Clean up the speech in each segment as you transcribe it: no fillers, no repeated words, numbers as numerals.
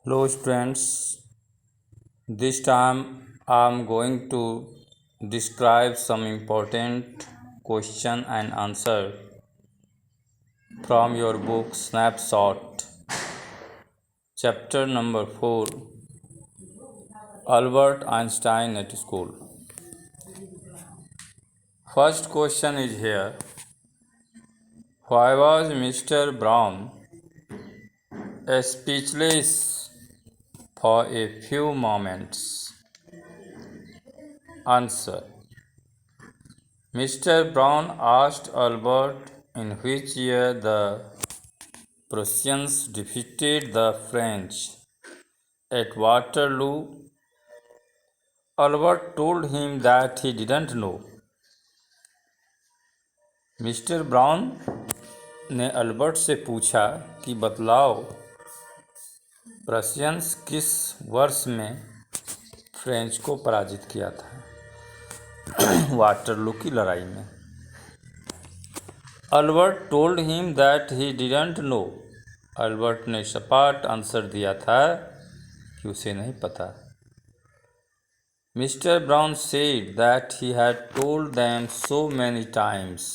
Hello students, this time I am going to describe some important question and answer from your book Snapshot, chapter number 4, Albert Einstein at School. First question is here, why was Mr. Brown speechless for a few moments? Answer. Mr. Brown asked Albert in which year the Prussians defeated the French at Waterloo. Albert told him that he didn't know. Mister brown ने Albert से पूछा कि बतलाओ Prussians किस वर्ष में French को पराजित किया था वाटरलू की लड़ाई में. Albert told him that he didn't know. Albert ने सपाट आंसर दिया था कि उसे नहीं पता. Mister brown said that he had told them so many times.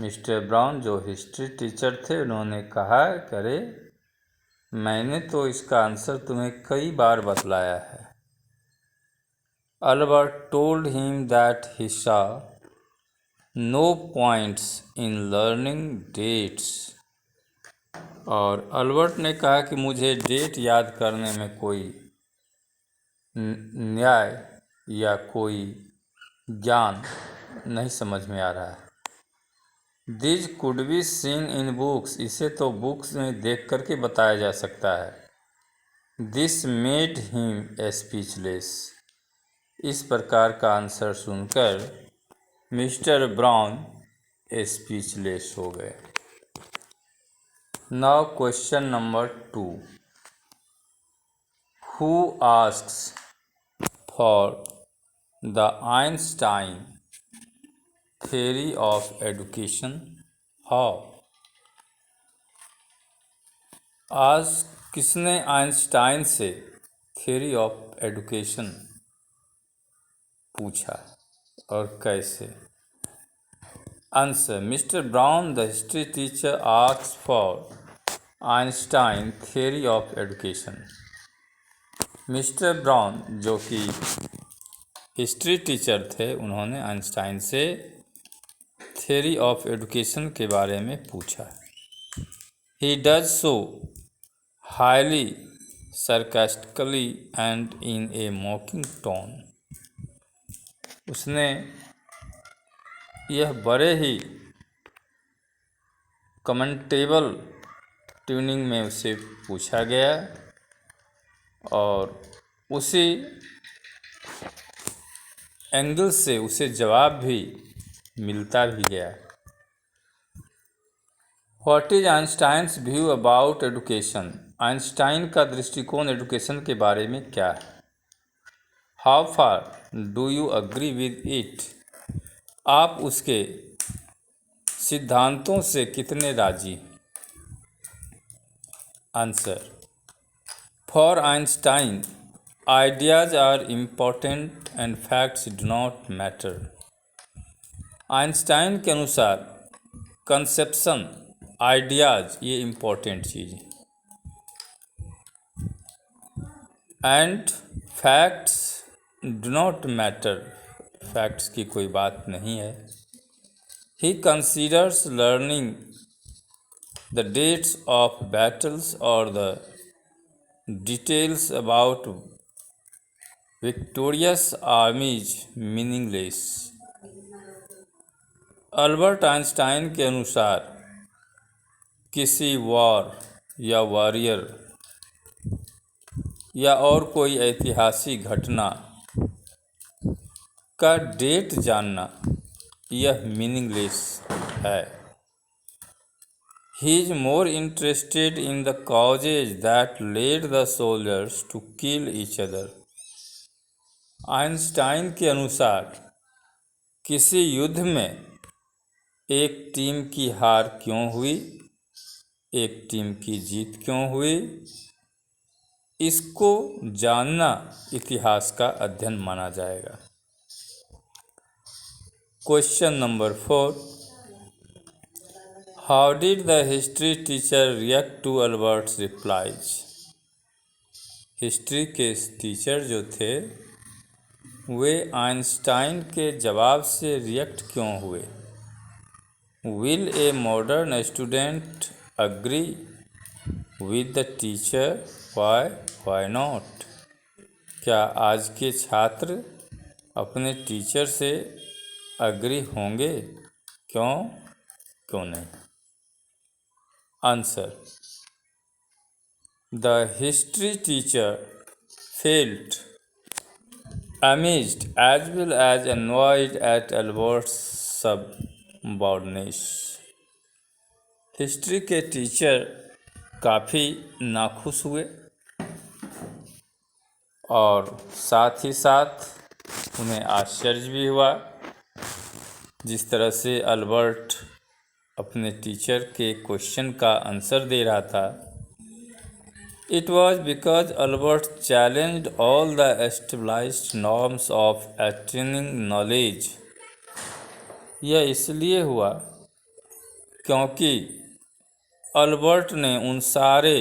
Mister brown जो हिस्ट्री टीचर थे उन्होंने कहा करे मैंने तो इसका आंसर तुम्हें कई बार बतलाया है. Albert told him that he saw no points in learning dates. और अल्बर्ट ने कहा कि मुझे डेट याद करने में कोई न्याय या कोई ज्ञान नहीं समझ में आ रहा है. This could be seen in books. इसे तो बुक्स में देख करके बताया जा सकता है. This made him speechless. इस प्रकार का आंसर सुनकर मिस्टर ब्राउन स्पीचलेस हो गए. Now question number 2. Who asks for the Einstein theory of education? How? आज किसने आइंस्टाइन से थ्योरी ऑफ एजुकेशन पूछा और कैसे? Answer. Mister brown the history teacher asked for Einstein theory of education. Mister brown जो कि हिस्ट्री टीचर थे उन्होंने आइंस्टाइन से थ्योरी ऑफ एजुकेशन के बारे में पूछा. He does so highly sarcastically and in a mocking tone. उसने यह बड़े ही कमेंटेबल ट्यूनिंग में उसे पूछा गया और उसी एंगल से उसे जवाब भी मिलता भी गया. What is Einstein's view about education? Einstein का दृष्टिकोण एजुकेशन के बारे में क्या है? How far do you agree with it? आप उसके सिद्धांतों से कितने राजी? Answer. For Einstein ideas are important and facts do not matter. Einstein के अनुसार कंसेप्शन आइडियाज ये इम्पोर्टेंट चीज़ and facts do not matter. Facts की कोई बात नहीं है. He considers learning the dates of battles और the details about victorious आर्मीज meaningless. Albert Einstein के अनुसार किसी वॉर या वॉरियर या और कोई ऐतिहासिक घटना का डेट जानना यह मीनिंगलेस है. He is more interested in the causes that led the soldiers to kill each other. Einstein के अनुसार किसी युद्ध में एक टीम की हार क्यों हुई, एक टीम की जीत क्यों हुई, इसको जानना इतिहास का अध्ययन माना जाएगा। Question number 4, how did the history teacher react to Albert's replies? History के टीचर जो थे वे आइंस्टाइन के जवाब से रिएक्ट क्यों हुए? Will a modern student agree with the teacher? Why not? क्या आज के छात्र अपने टीचर से अग्री होंगे? क्यों नहीं? Answer, the history teacher felt amazed as well as annoyed at Albert's subordinates. History के टीचर काफ़ी नाखुश हुए और साथ ही साथ उन्हें आश्चर्य भी हुआ जिस तरह से अल्बर्ट अपने टीचर के क्वेश्चन का आंसर दे रहा था। It was because Albert challenged all the established norms of attaining knowledge. यह इसलिए हुआ क्योंकि अल्बर्ट ने उन सारे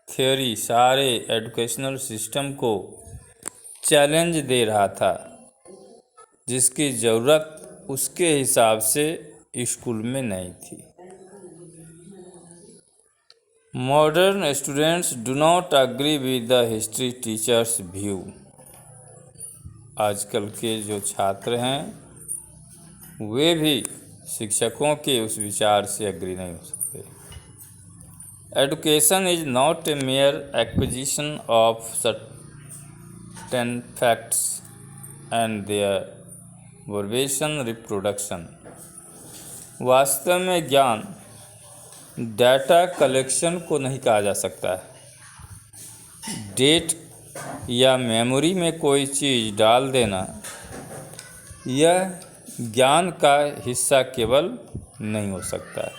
थ्योरी, सारे एजुकेशनल सिस्टम को चैलेंज दे रहा था जिसकी ज़रूरत उसके हिसाब से स्कूल में नहीं थी। Modern students do not agree with the history teacher's view. आजकल के जो छात्र हैं वे भी शिक्षकों के उस विचार से एग्री नहीं हो सकते। Education is not a mere acquisition of certain facts and their verbatim reproduction. वास्तव में ज्ञान डाटा कलेक्शन को नहीं कहा जा सकता है। डेट या मेमोरी में कोई चीज़ डाल देना यह ज्ञान का हिस्सा केवल नहीं हो सकता है।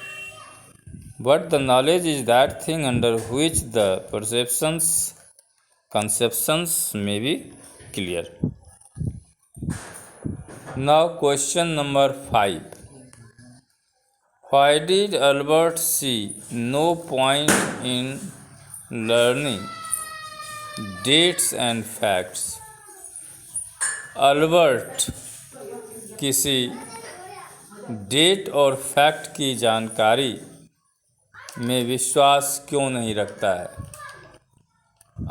But the knowledge is that thing under which the perceptions conceptions may be clear. Now question number 5, Why did Albert see no point in learning dates and facts? Albert किसी डेट और फैक्ट की जानकारी में विश्वास क्यों नहीं रखता है?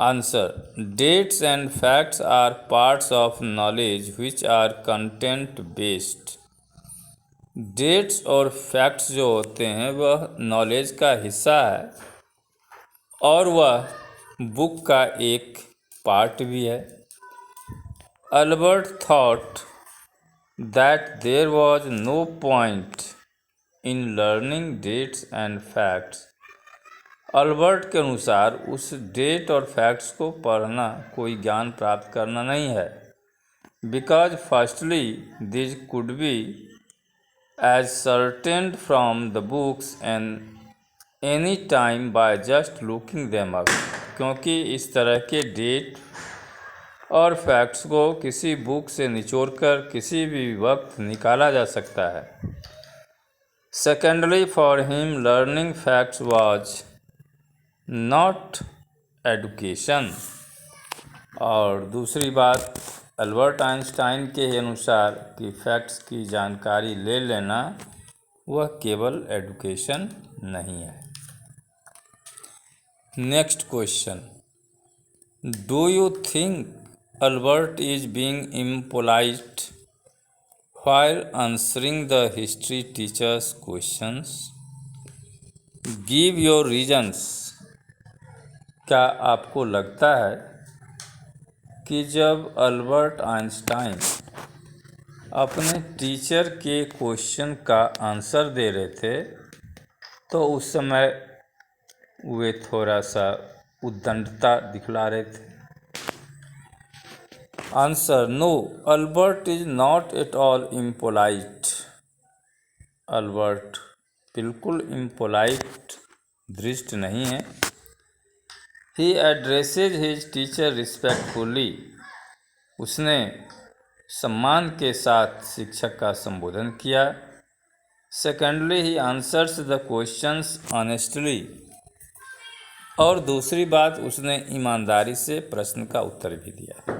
Answer, dates and facts are parts of knowledge which are content based. Dates और फैक्ट्स जो होते हैं वह नॉलेज का हिस्सा है और वह बुक का एक पार्ट भी है। Albert thought that there was no point in learning dates and facts. Albert के अनुसार उस डेट और फैक्ट्स को पढ़ना कोई ज्ञान प्राप्त करना नहीं है। Because firstly this could be as ascertained from the books and any time by just looking them up। क्योंकि इस तरह के डेट और फैक्ट्स को किसी बुक से निचोड़कर किसी भी वक्त निकाला जा सकता है। Secondly for him learning facts was not education. और दूसरी बात, अल्बर्ट आइंस्टाइन के अनुसार कि फैक्ट्स की जानकारी ले लेना वह केवल एडुकेशन नहीं है। Next question, do you think Albert is being impolite while answering the history teachers questions? Give your reasons. क्या आपको लगता है कि जब अल्बर्ट आइंस्टाइन अपने टीचर के क्वेश्चन का आंसर दे रहे थे तो उस समय वे थोड़ा सा उद्दंडता दिखला रहे थे? Answer, no, Albert is not at all impolite. Albert बिल्कुल इम्पोलाइट दृष्ट नहीं है। He addresses his teacher respectfully, उसने सम्मान के साथ शिक्षक का संबोधन किया। Secondly he answers the questions honestly, और दूसरी बात उसने ईमानदारी से प्रश्न का उत्तर भी दिया।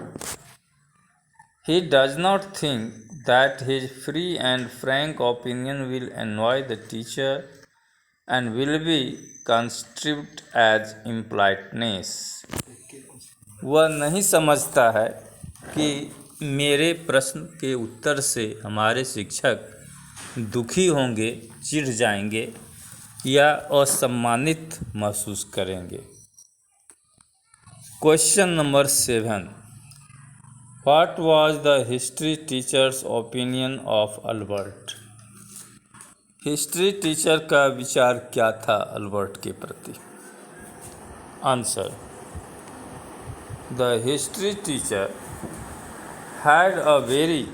He does not think that his free and frank opinion will annoy the teacher and will be construed as impoliteness. वह नहीं समझता है कि मेरे प्रश्न के उत्तर से हमारे शिक्षक दुखी होंगे, चिढ़ जाएंगे या असम्मानित महसूस करेंगे। Question number 7, what was the history teachers opinion of Albert. History teacher का विचार क्या था अल्बर्ट के प्रति? Answer, the history teacher had a very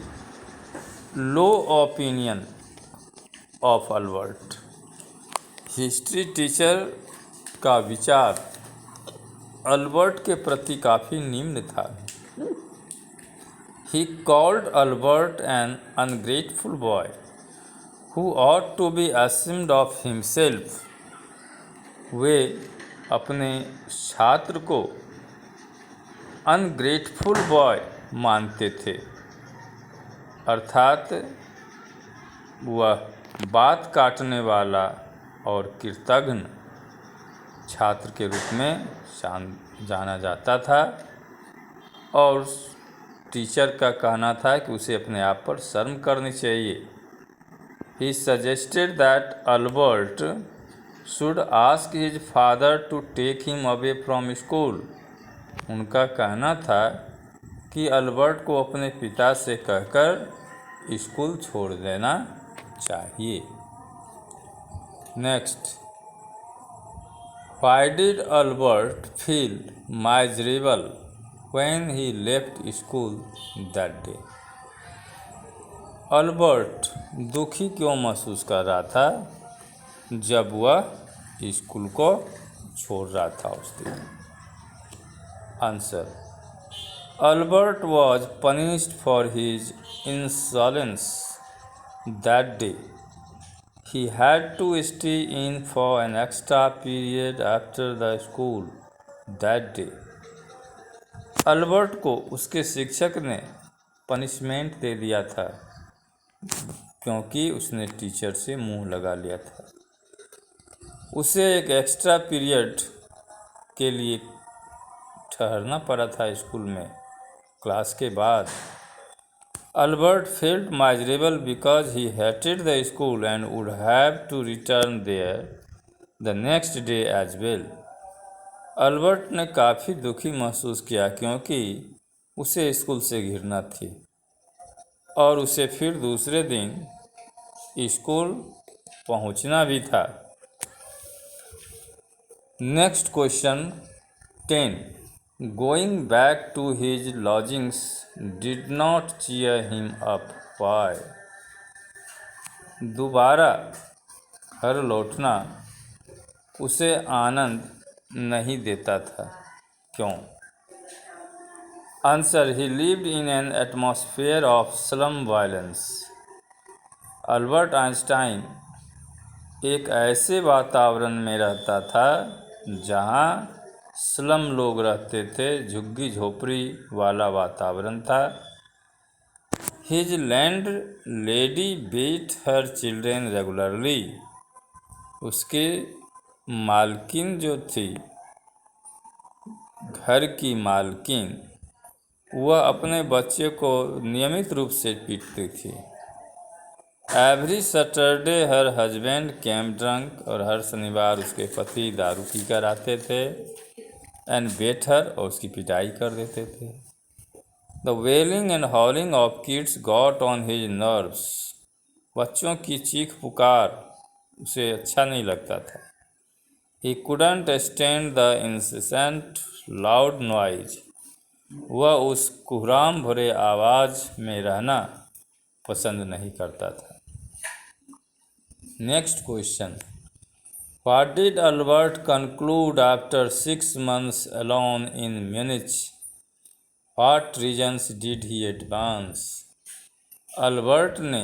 low opinion of Albert. History teacher का विचार अल्बर्ट के प्रति काफ़ी निम्न था। He called Albert an ungrateful boy who ought to be ashamed of himself. वे अपने छात्र को अनग्रेटफुल बॉय मानते थे, अर्थात वह बात काटने वाला और कृतघ्न छात्र के रूप में जाना जाता था, और टीचर का कहना था कि उसे अपने आप पर शर्म करनी चाहिए। He suggested that Albert should ask his father to take him away from school. उनका कहना था कि अल्बर्ट को अपने पिता से कहकर स्कूल छोड़ देना चाहिए। Next, why did Albert feel miserable when he left school that day? Albert दुखी क्यों महसूस कर रहा था जब वह स्कूल को छोड़ रहा था उस दिन? Answer, Albert was punished for his insolence that day. He had to stay in for an extra period after the school that day. Albert को उसके शिक्षक ने पनिशमेंट दे दिया था क्योंकि उसने टीचर से मुंह लगा लिया था। उसे एक एक्स्ट्रा पीरियड के लिए ठहरना पड़ा था स्कूल में क्लास के बाद। Albert felt miserable because he hated the school and would have to return there the next day as well. Albert ने काफ़ी दुखी महसूस किया क्योंकि उसे स्कूल से घिरना थी और उसे फिर दूसरे दिन स्कूल पहुंचना भी था। Next question 10, going back to his lodgings did not cheer him up, why. दोबारा घर लौटना उसे आनंद नहीं देता था, क्यों? Answer, he lived in an atmosphere of slum violence. Albert Einstein एक ऐसे वातावरण में रहता था जहां स्लम लोग रहते थे, झुग्गी झोपड़ी वाला वातावरण था। His landlady beat her children regularly. उसके मालकिन जो थी, घर की मालकिन, वह अपने बच्चे को नियमित रूप से पीटती थी। एवरी सैटरडे हर हस्बैंड केम ड्रंक, और हर शनिवार उसके पति दारू पीकर आते थे। एंड बेट हर, और उसकी पिटाई कर देते थे। The wailing and howling of kids got on his nerves. बच्चों की चीख पुकार उसे अच्छा नहीं लगता था। He couldn't stand the incessant loud noise. वह उस कुहराम भरे आवाज़ में रहना पसंद नहीं करता था। Next question, What did Albert conclude after 6 months alone in Munich? What reasons did he advance? Albert ने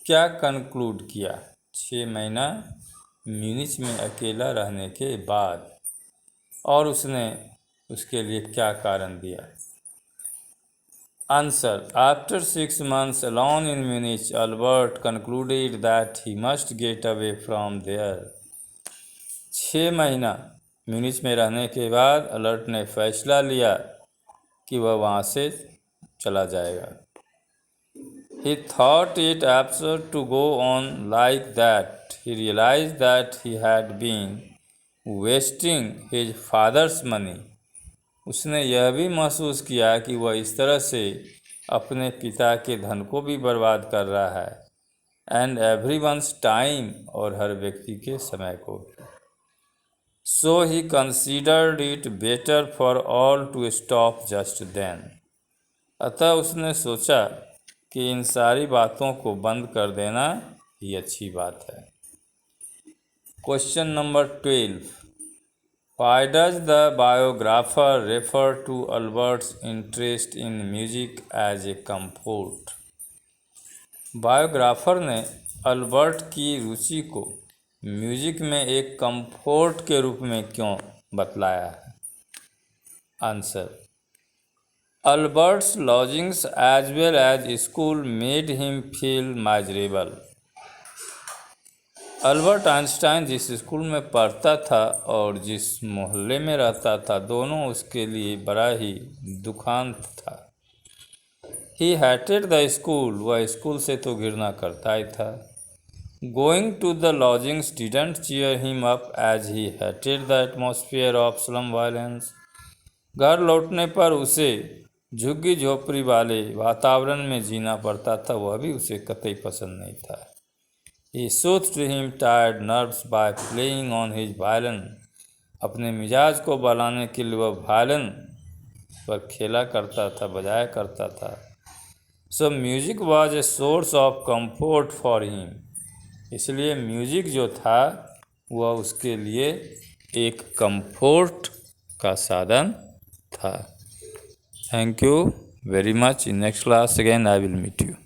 क्या कंक्लूड किया 6 महीना म्यूनिच में अकेला रहने के बाद, और उसने उसके लिए क्या कारण दिया? Answer. After 6 months alone in Munich, Albert concluded that he must get away from there. 6 महीना म्यूनिच में रहने के बाद अल्बर्ट ने फैसला लिया कि वह वहाँ से चला जाएगा। He thought it absurd to go on like that. He realized that he had been wasting his father's money. उसने यह भी महसूस किया कि वह इस तरह से अपने पिता के धन को भी बर्बाद कर रहा है, and everyone's time, और हर व्यक्ति के समय को। So he considered it better for all to stop just then. अतः उसने सोचा कि इन सारी बातों को बंद कर देना ही अच्छी बात है। Question number 12. Why does the biographer refer to Albert's interest in music as a comfort? Biographer ने अल्बर्ट की रुचि को म्यूजिक में एक कंफोर्ट के रूप में क्यों बतलाया है? Answer. Albert's lodgings as well as school made him feel miserable. Albert Einstein जिस स्कूल में पढ़ता था और जिस मोहल्ले में रहता था, दोनों उसके लिए बड़ा ही दुखांत था। He hated the school. वह स्कूल से तो घृणा करता ही था। Going to the lodgings didn't cheer him up as he hated the atmosphere of slum violence. घर लौटने पर उसे झुग्गी झोपड़ी वाले वातावरण में जीना पड़ता था, वह भी उसे कतई पसंद नहीं था। He soothed him tired nerves by playing on his violin. अपने मिजाज को बहलाने के लिए वह वायलिन पर खेला करता था, बजाया करता था। So music was a source of comfort for him. इसलिए म्यूजिक जो था वह उसके लिए एक कंफोर्ट का साधन था। Thank you very much. In next class again I will meet you.